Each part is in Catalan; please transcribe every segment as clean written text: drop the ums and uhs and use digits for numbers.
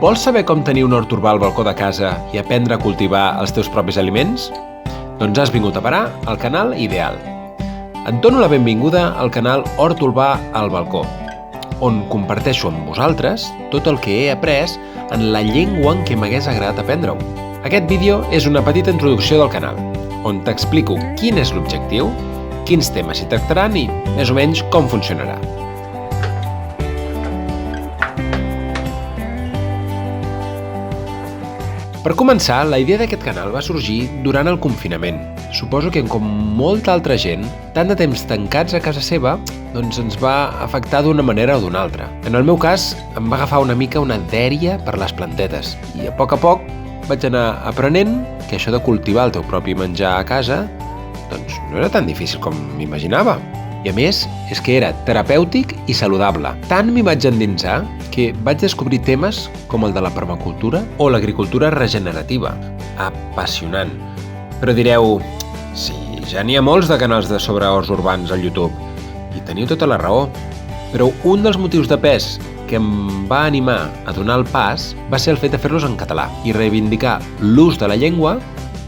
Vols saber com tenir un hort urbà al balcó de casa i aprendre a cultivar els teus propis aliments? Doncs has vingut a parar al canal ideal. Et dono la benvinguda al canal Hort Urbà al balcó, on comparteixo amb vosaltres tot el que he après en la llengua en què m'hagués agradat aprendre-ho. Aquest vídeo és una petita introducció del canal, on t'explico quin és l'objectiu, quins temes s'hi tractaran i, més o menys, com funcionarà. Per començar, la idea d'aquest canal va sorgir durant el confinament. Suposo que, com molta altra gent, tant de temps tancats a casa seva, doncs ens va afectar d'una manera o d'una altra. En el meu cas, em va agafar una mica una dèria per les plantetes i a poc vaig anar aprenent que això de cultivar el teu propi menjar a casa doncs no era tan difícil com m'imaginava. I a més, és que era terapèutic i saludable. Tant m'hi vaig endinsar que vaig descobrir temes com el de la permacultura o l'agricultura regenerativa. Apassionant. Però direu, sí, ja n'hi ha molts de canals sobre horts urbans al YouTube. I teniu tota la raó. Però un dels motius de pes que em va animar a donar el pas va ser el fet de fer-los en català i reivindicar l'ús de la llengua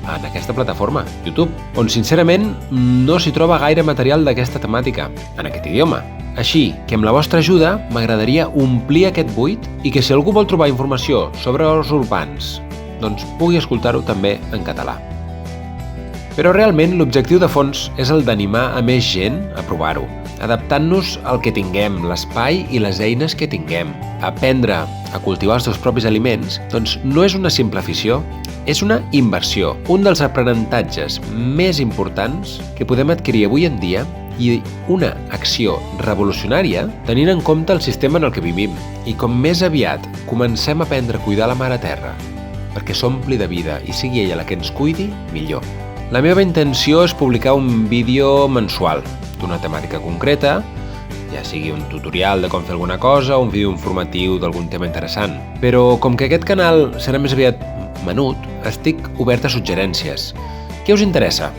en aquesta plataforma, YouTube, on sincerament no s'hi troba gaire material d'aquesta temàtica, en aquest idioma. Així que amb la vostra ajuda m'agradaria omplir aquest buit i que si algú vol trobar informació sobre horts urbans, doncs pugui escoltar-ho també en català. Però realment l'objectiu de fons és el d'animar a més gent a provar-ho, adaptant-nos al que tinguem, l'espai i les eines que tinguem. Aprendre a cultivar els teus propis aliments doncs no és una simple afició, és una inversió, un dels aprenentatges més importants que podem adquirir avui en dia i una acció revolucionària tenint en compte el sistema en el que vivim. I com més aviat comencem a aprendre a cuidar la Mare Terra perquè s'ompli de vida i sigui ella la que ens cuidi, millor. La meva intenció és publicar un vídeo mensual d'una temàtica concreta, ja sigui un tutorial de com fer alguna cosa o un vídeo informatiu d'algun tema interessant. Però com que aquest canal serà més aviat menut, estic obert a suggerències. Què us interessa?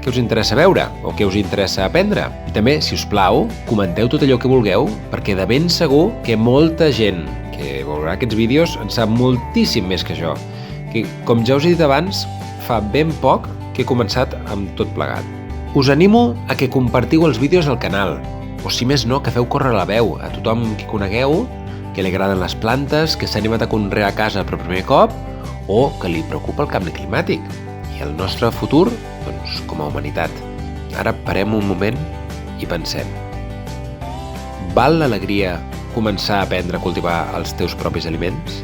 Què us interessa veure? O què us interessa aprendre? I també, si us plau, comenteu tot allò que vulgueu, perquè de ben segur que molta gent que veurà aquests vídeos en sap moltíssim més que jo. Que, com ja us he dit abans, fa ben poc que he començat amb tot plegat. Us animo a que compartiu els vídeos al canal, o si més no, que feu córrer la veu a tothom que conegueu, que li agraden les plantes, que s'ha animat a conrear a casa per primer cop, o que li preocupa el canvi climàtic i el nostre futur, doncs, com a humanitat. Ara parem un moment i pensem. Val l'alegria començar a aprendre a cultivar els teus propis aliments?